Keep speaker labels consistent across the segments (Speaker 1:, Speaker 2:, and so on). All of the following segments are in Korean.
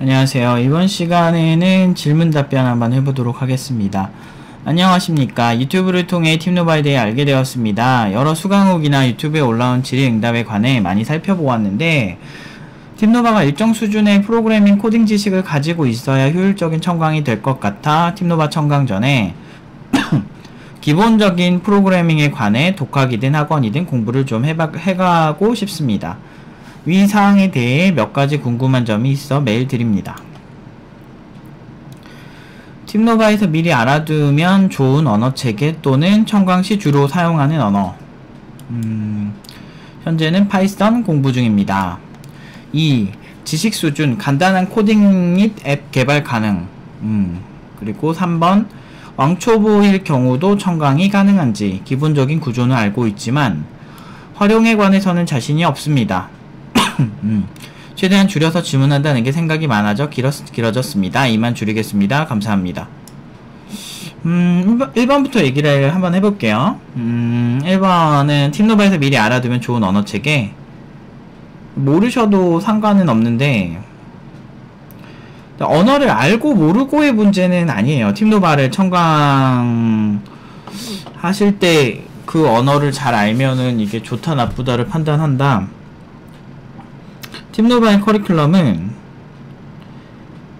Speaker 1: 안녕하세요. 이번 시간에는 질문 답변 한번 해보도록 하겠습니다. 안녕하십니까. 유튜브를 통해 팀노바에 대해 알게 되었습니다. 여러 수강후기나 유튜브에 올라온 질의응답에 관해 많이 살펴보았는데 팀노바가 일정 수준의 프로그래밍 코딩 지식을 가지고 있어야 효율적인 청강이 될 것 같아 팀노바 청강 전에 기본적인 프로그래밍에 관해 독학이든 학원이든 공부를 좀 해가고 싶습니다. 위 사항에 대해 몇 가지 궁금한 점이 있어 메일 드립니다. 팀노바에서 미리 알아두면 좋은 언어체계 또는 청강시 주로 사용하는 언어. 현재는 파이썬 공부 중입니다. 2. 지식 수준, 간단한 코딩 및 앱 개발 가능. 그리고 3번 왕초보일 경우도 청강이 가능한지. 기본적인 구조는 알고 있지만 활용에 관해서는 자신이 없습니다. 최대한 줄여서 질문한다는 게 생각이 많아져 길어졌습니다. 이만 줄이겠습니다. 감사합니다. 1번부터 얘기를 한번 해볼게요. 1번은 팀노바에서 미리 알아두면 좋은 언어체계. 모르셔도 상관은 없는데 언어를 알고 모르고의 문제는 아니에요. 팀노바를 청강 하실 때 그 언어를 잘 알면은 이게 좋다 나쁘다를 판단한다. 팀노바의 커리큘럼은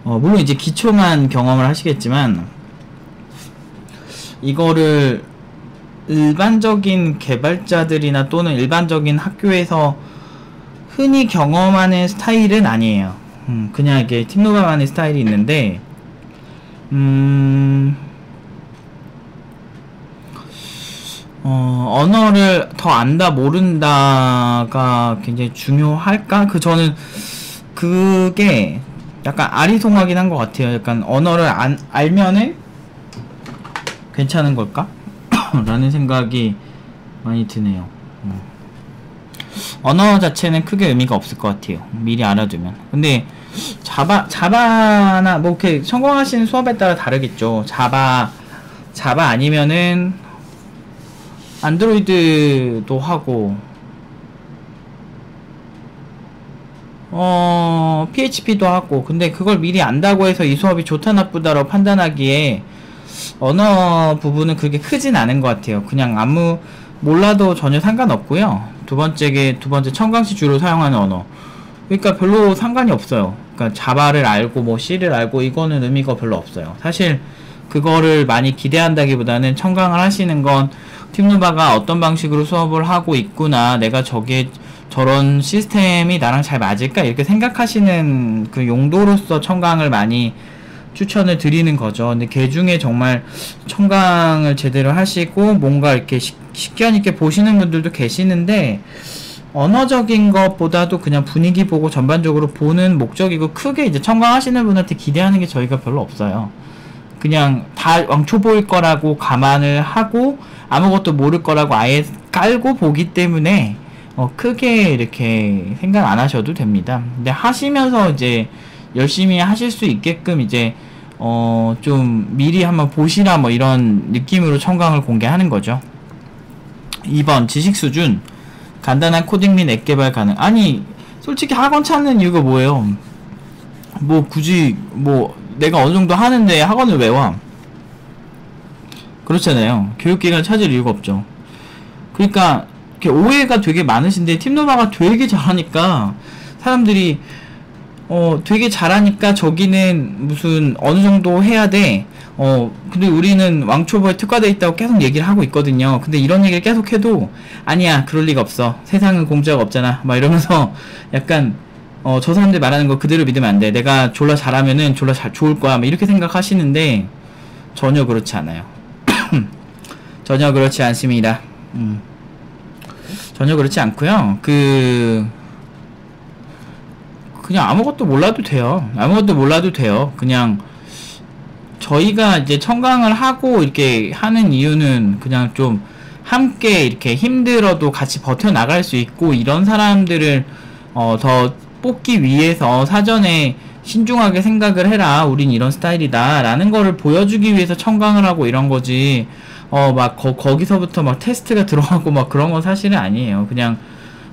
Speaker 1: 물론 이제 기초만 경험을 하시겠지만 이거를 일반적인 개발자들이나 또는 일반적인 학교에서 흔히 경험하는 스타일은 아니에요. 그냥 이게 팀노바만의 스타일이 있는데 언어를 더 안다 모른다가 굉장히 중요할까? 저는 그게 약간 아리송하긴 한 것 같아요. 약간 언어를 알면은 괜찮은 걸까? 라는 생각이 많이 드네요. 언어 자체는 크게 의미가 없을 것 같아요. 미리 알아두면. 근데 자바나 뭐 이렇게 성공하시는 수업에 따라 다르겠죠. 자바 아니면은 안드로이드도 하고 PHP도 하고. 근데 그걸 미리 안다고 해서 이 수업이 좋다 나쁘다로 판단하기에 언어 부분은 그렇게 크진 않은 것 같아요. 그냥 몰라도 전혀 상관없고요. 두 번째 청강시 주로 사용하는 언어. 그러니까 별로 상관이 없어요. 그러니까 자바를 알고 뭐 C를 알고 이거는 의미가 별로 없어요. 사실 그거를 많이 기대한다기보다는 청강을 하시는 건 팀노바가 어떤 방식으로 수업을 하고 있구나, 내가 저런 시스템이 나랑 잘 맞을까 이렇게 생각하시는 그 용도로서 청강을 많이 추천을 드리는 거죠. 근데 그 중에 정말 청강을 제대로 하시고 뭔가 이렇게 식견 있게 보시는 분들도 계시는데 언어적인 것보다도 그냥 분위기 보고 전반적으로 보는 목적이고, 크게 이제 청강하시는 분한테 기대하는 게 저희가 별로 없어요. 그냥 다 왕초보일 거라고 감안을 하고 아무것도 모를 거라고 아예 깔고 보기 때문에 크게 이렇게 생각 안 하셔도 됩니다. 근데 하시면서 이제 열심히 하실 수 있게끔 이제 좀 미리 한번 보시라 뭐 이런 느낌으로 청강을 공개하는 거죠. 2번 지식 수준, 간단한 코딩 및 앱 개발 가능. 아니 솔직히 학원 찾는 이유가 뭐예요? 뭐 굳이 뭐 내가 어느 정도 하는데 학원을 왜 와? 그렇잖아요. 교육기관을 찾을 이유가 없죠. 그러니까 이렇게 오해가 되게 많으신데, 팀노바가 되게 잘하니까 사람들이 되게 잘하니까 저기는 무슨 어느 정도 해야 돼. 근데 우리는 왕초보에 특화되어 있다고 계속 얘기를 하고 있거든요. 근데 이런 얘기를 계속 해도 아니야, 그럴 리가 없어. 세상은 공짜가 없잖아. 막 이러면서 약간 저 사람들 말하는 거 그대로 믿으면 안 돼. 내가 졸라 잘하면은 졸라 좋을 거야. 막 이렇게 생각하시는데 전혀 그렇지 않아요. 전혀 그렇지 않습니다. 전혀 그렇지 않고요. 그냥 아무것도 몰라도 돼요. 아무것도 몰라도 돼요. 그냥 저희가 이제 청강을 하고 이렇게 하는 이유는 그냥 좀 함께 이렇게 힘들어도 같이 버텨나갈 수 있고, 이런 사람들을 더 뽑기 위해서 사전에 신중하게 생각을 해라, 우린 이런 스타일이다 라는 거를 보여주기 위해서 청강을 하고 이런 거지, 막 거기서부터 막 테스트가 들어가고 막 그런 건 사실은 아니에요. 그냥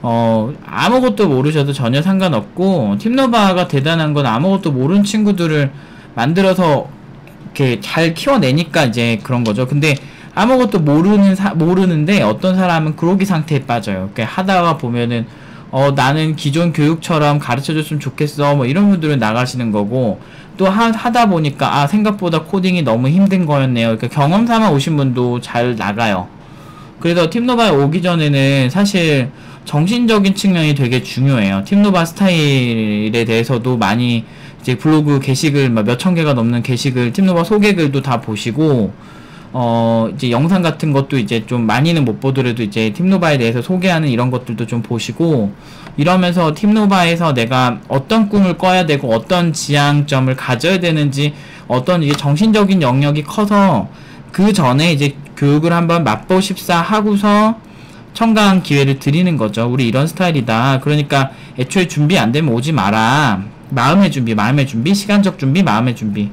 Speaker 1: 아무것도 모르셔도 전혀 상관없고, 팀노바가 대단한 건 아무것도 모르는 친구들을 만들어서 이렇게 잘 키워내니까 이제 그런 거죠. 근데 아무것도 모르는데 어떤 사람은 그로기 상태에 빠져요. 그러니까 하다가 보면은 나는 기존 교육처럼 가르쳐줬으면 좋겠어, 뭐 이런 분들은 나가시는 거고, 또 하다 보니까 생각보다 코딩이 너무 힘든 거였네요. 그러니까 경험 삼아 오신 분도 잘 나가요. 그래서 팀노바에 오기 전에는 사실 정신적인 측면이 되게 중요해요. 팀노바 스타일에 대해서도 많이 이제 블로그 게시글 몇천 개가 넘는 게시글, 팀노바 소개글도 다 보시고, 이제 영상 같은 것도 이제 좀 많이는 못 보더라도 이제 팀노바에 대해서 소개하는 이런 것들도 좀 보시고, 이러면서 팀노바에서 내가 어떤 꿈을 꿔야 되고 어떤 지향점을 가져야 되는지, 어떤 이게 정신적인 영역이 커서 그 전에 이제 교육을 한번 맛보십사 하고서 청강 기회를 드리는 거죠. 우리 이런 스타일이다. 그러니까 애초에 준비 안 되면 오지 마라. 마음의 준비, 시간적 준비, 마음의 준비.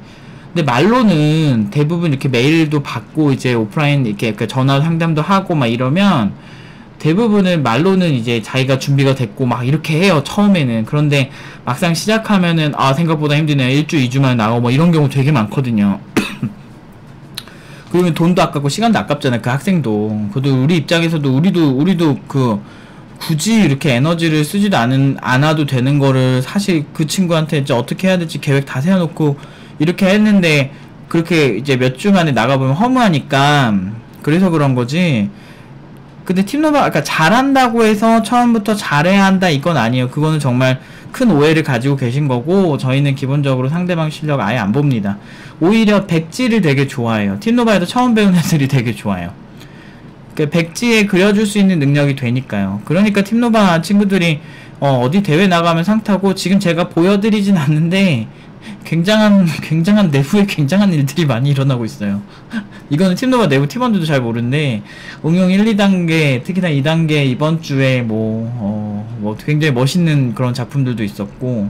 Speaker 1: 근데 말로는 대부분 이렇게 메일도 받고 이제 오프라인 이렇게 전화 상담도 하고 막 이러면 대부분은 말로는 이제 자기가 준비가 됐고 막 이렇게 해요, 처음에는. 그런데 막상 시작하면은 생각보다 힘드네요. 1주, 2주만 나오고 뭐 이런 경우 되게 많거든요. 그러면 돈도 아깝고 시간도 아깝잖아요, 그 학생도. 그래도 우리 입장에서도 우리도 굳이 이렇게 에너지를 쓰지도 않아도 되는 거를 사실 그 친구한테 이제 어떻게 해야 될지 계획 다 세워놓고 이렇게 했는데, 그렇게 이제 몇 주 만에 나가보면 허무하니까 그래서 그런 거지. 근데 팀노바, 그러니까 잘한다고 해서 처음부터 잘해야 한다 이건 아니에요. 그거는 정말 큰 오해를 가지고 계신 거고, 저희는 기본적으로 상대방 실력 아예 안 봅니다. 오히려 백지를 되게 좋아해요. 팀노바에도 처음 배운 애들이 되게 좋아요. 그러니까 백지에 그려줄 수 있는 능력이 되니까요. 그러니까 팀노바 친구들이 어디 대회 나가면 상 타고, 지금 제가 보여드리진 않는데 굉장한 내부에 굉장한 일들이 많이 일어나고 있어요. 이거는 팀노바 내부 팀원들도 잘 모르는데, 응용 1, 2단계, 특히나 2단계 이번 주에 뭐 굉장히 멋있는 그런 작품들도 있었고,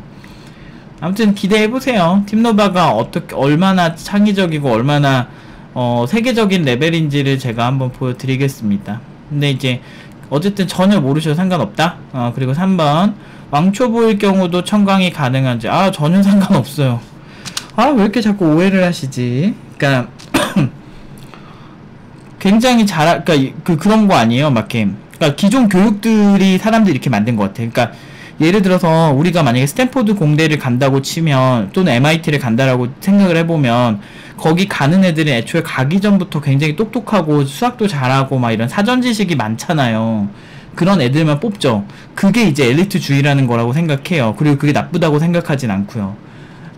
Speaker 1: 아무튼 기대해보세요. 팀노바가 얼마나 창의적이고 얼마나 세계적인 레벨인지를 제가 한번 보여드리겠습니다. 근데 이제 어쨌든 전혀 모르셔도 상관없다. 그리고 3번 왕초보일 경우도 청강이 가능한지. 전혀 상관없어요. 왜 이렇게 자꾸 오해를 하시지? 그러니까 굉장히 그러니까 그런 거 아니에요, 막 이렇게. 그러니까 기존 교육들이 사람들이 이렇게 만든 것 같아요. 그러니까 예를 들어서 우리가 만약에 스탠포드 공대를 간다고 치면, 또는 MIT를 간다라고 생각을 해보면, 거기 가는 애들은 애초에 가기 전부터 굉장히 똑똑하고 수학도 잘하고 막 이런 사전 지식이 많잖아요. 그런 애들만 뽑죠. 그게 이제 엘리트주의라는 거라고 생각해요. 그리고 그게 나쁘다고 생각하진 않고요.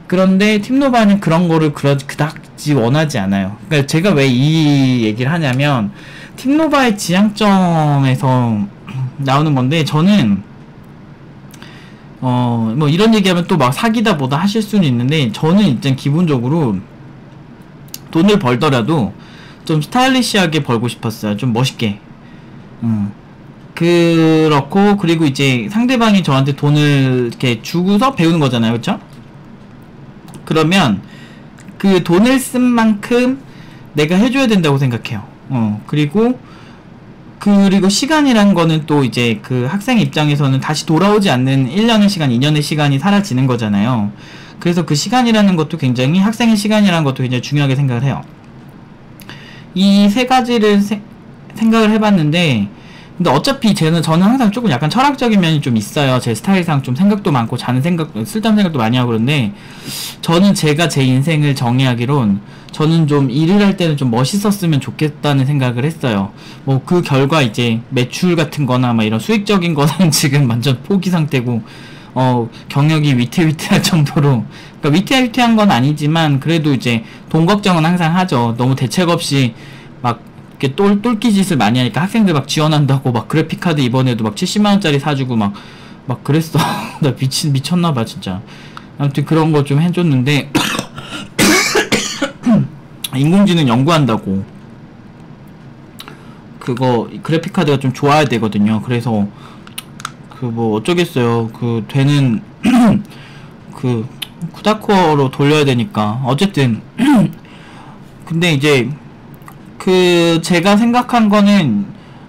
Speaker 1: 그런데 팀노바는 그런 거를 그닥지 원하지 않아요. 그러니까 제가 왜 이 얘기를 하냐면, 팀노바의 지향점에서 나오는 건데, 저는 뭐 이런 얘기하면 또 막 사기다 보다 하실 수는 있는데, 저는 일단 기본적으로 돈을 벌더라도 좀 스타일리시하게 벌고 싶었어요. 좀 멋있게. 그렇고, 그리고 이제 상대방이 저한테 돈을 이렇게 주고서 배우는 거잖아요, 그쵸? 그러면 그 돈을 쓴 만큼 내가 해줘야 된다고 생각해요. 그리고 시간이란 거는 또 이제 그 학생 입장에서는 다시 돌아오지 않는 1년의 시간, 2년의 시간이 사라지는 거잖아요. 그래서 그 시간이라는 것도 굉장히, 학생의 시간이라는 것도 굉장히 중요하게 생각을 해요. 이 세 가지를 생각을 해봤는데, 근데 어차피 저는 항상 조금 약간 철학적인 면이 좀 있어요. 제 스타일상 좀 생각도 많고 쓸데없는 생각도 많이 하고. 그런데 저는 제가 제 인생을 정의하기론, 저는 좀 일을 할 때는 좀 멋있었으면 좋겠다는 생각을 했어요. 뭐 그 결과 이제 매출 같은 거나 막 이런 수익적인 거는 지금 완전 포기 상태고, 경력이 위태위태할 정도로, 그러니까 위태위태한 건 아니지만 그래도 이제 돈 걱정은 항상 하죠. 너무 대책 없이 막 이렇게 똘끼 짓을 많이 하니까, 학생들 막 지원한다고 막 그래픽카드 이번에도 막 70만원짜리 사주고 막 그랬어. 나 미쳤나봐 진짜. 아무튼 그런 거 좀 해줬는데 인공지능 연구한다고 그거 그래픽카드가 좀 좋아야 되거든요. 그래서 뭐 어쩌겠어요. 되는 쿠다코어로 돌려야 되니까. 어쨌든 근데 이제 제가 생각한 거는,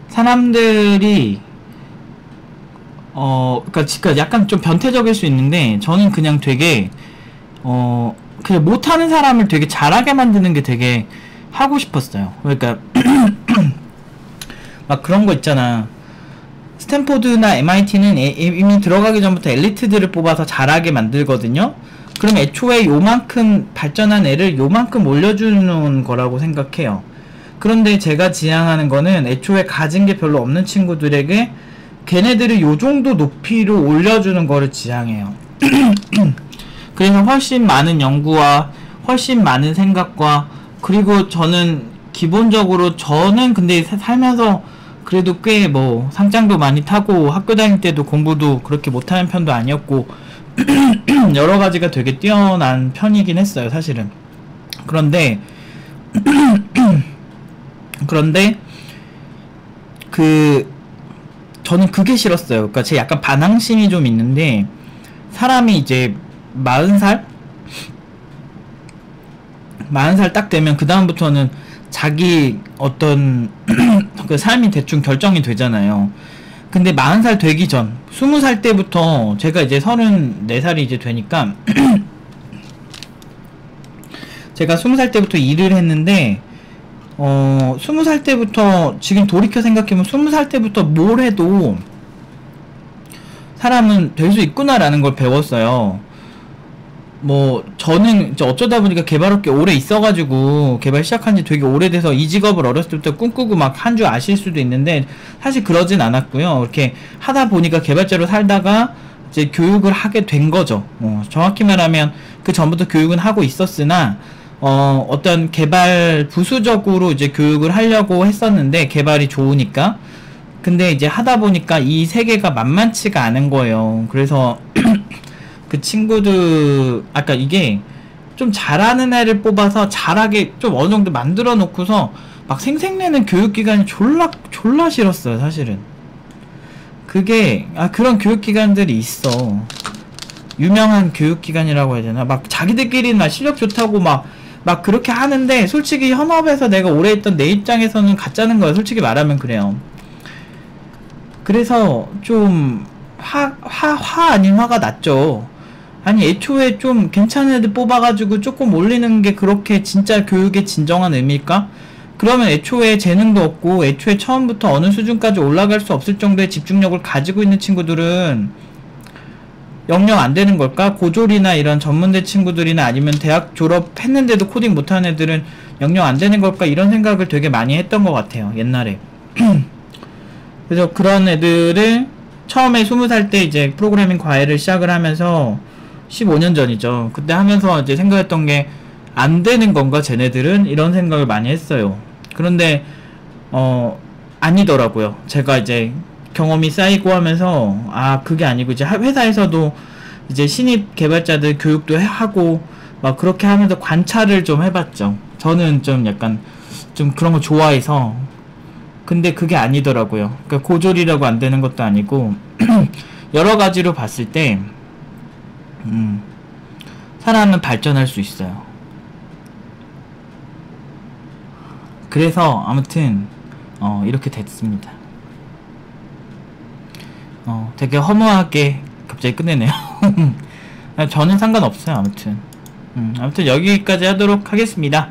Speaker 1: 사람들이 그러니까 약간 좀 변태적일 수 있는데 저는 그냥 되게 그냥 못하는 사람을 되게 잘하게 만드는 게 되게 하고 싶었어요. 그러니까 막 그런 거 있잖아. 스탠포드나 MIT는 이미 들어가기 전부터 엘리트들을 뽑아서 잘하게 만들거든요. 그럼 애초에 요만큼 발전한 애를 요만큼 올려주는 거라고 생각해요. 그런데 제가 지향하는 거는 애초에 가진 게 별로 없는 친구들에게 걔네들을 요정도 높이로 올려주는 거를 지향해요. 그래서 훨씬 많은 연구와 훨씬 많은 생각과, 그리고 저는 기본적으로 저는 근데 살면서 그래도 꽤 뭐 상장도 많이 타고 학교 다닐 때도 공부도 그렇게 못하는 편도 아니었고 여러 가지가 되게 뛰어난 편이긴 했어요, 사실은. 그런데 저는 그게 싫었어요. 그러니까 제 약간 반항심이 좀 있는데, 사람이 이제 40살 딱 되면 그 다음부터는 자기 어떤 그 삶이 대충 결정이 되잖아요. 근데 40살 되기 전 20살 때부터, 제가 이제 34살이 이제 되니까 제가 20살 때부터 일을 했는데 20살 때부터 지금 돌이켜 생각해보면 20살 때부터 뭘 해도 사람은 될 수 있구나라는 걸 배웠어요. 뭐 저는 이제 어쩌다 보니까 개발업계 오래 있어가지고 개발 시작한 지 되게 오래돼서 이 직업을 어렸을 때부터 꿈꾸고 막 한 줄 아실 수도 있는데, 사실 그러진 않았고요. 이렇게 하다 보니까 개발자로 살다가 이제 교육을 하게 된 거죠. 정확히 말하면 그 전부터 교육은 하고 있었으나 어떤 개발 부수적으로 이제 교육을 하려고 했었는데, 개발이 좋으니까. 근데 이제 하다 보니까 이 세계가 만만치가 않은 거예요. 그래서 그 친구들, 아까 이게 좀 잘하는 애를 뽑아서 잘하게 좀 어느 정도 만들어 놓고서 막 생색내는 교육기관이 졸라 싫었어요, 사실은. 그게, 그런 교육기관들이 있어. 유명한 교육기관이라고 해야 되나? 막 자기들끼리는 막 실력 좋다고 막 그렇게 하는데, 솔직히 현업에서 내가 오래 있던 내 입장에서는 가짜는 거야, 솔직히 말하면. 그래요. 그래서 좀 화 아닌 화가 났죠. 아니, 애초에 좀 괜찮은 애들 뽑아가지고 조금 올리는 게 그렇게 진짜 교육의 진정한 의미일까? 그러면 애초에 재능도 없고 애초에 처음부터 어느 수준까지 올라갈 수 없을 정도의 집중력을 가지고 있는 친구들은 영영 안 되는 걸까? 고졸이나 이런 전문대 친구들이나 아니면 대학 졸업했는데도 코딩 못하는 애들은 영영 안 되는 걸까? 이런 생각을 되게 많이 했던 것 같아요, 옛날에. 그래서 그런 애들을 처음에 20살 때 이제 프로그래밍 과외를 시작을 하면서 15년 전이죠. 그때 하면서 이제 생각했던 게, 안 되는 건가 쟤네들은? 이런 생각을 많이 했어요. 그런데 아니더라고요. 제가 이제 경험이 쌓이고 하면서 그게 아니고, 이제 회사에서도 이제 신입 개발자들 교육도 하고 막 그렇게 하면서 관찰을 좀 해봤죠. 저는 좀 약간 좀 그런 거 좋아해서. 근데 그게 아니더라고요. 그러니까 고졸이라고 안 되는 것도 아니고 여러 가지로 봤을 때 사람은 발전할 수 있어요. 그래서 아무튼 이렇게 됐습니다. 되게 허무하게 갑자기 끝내네요. 저는 상관없어요. 아무튼 여기까지 하도록 하겠습니다.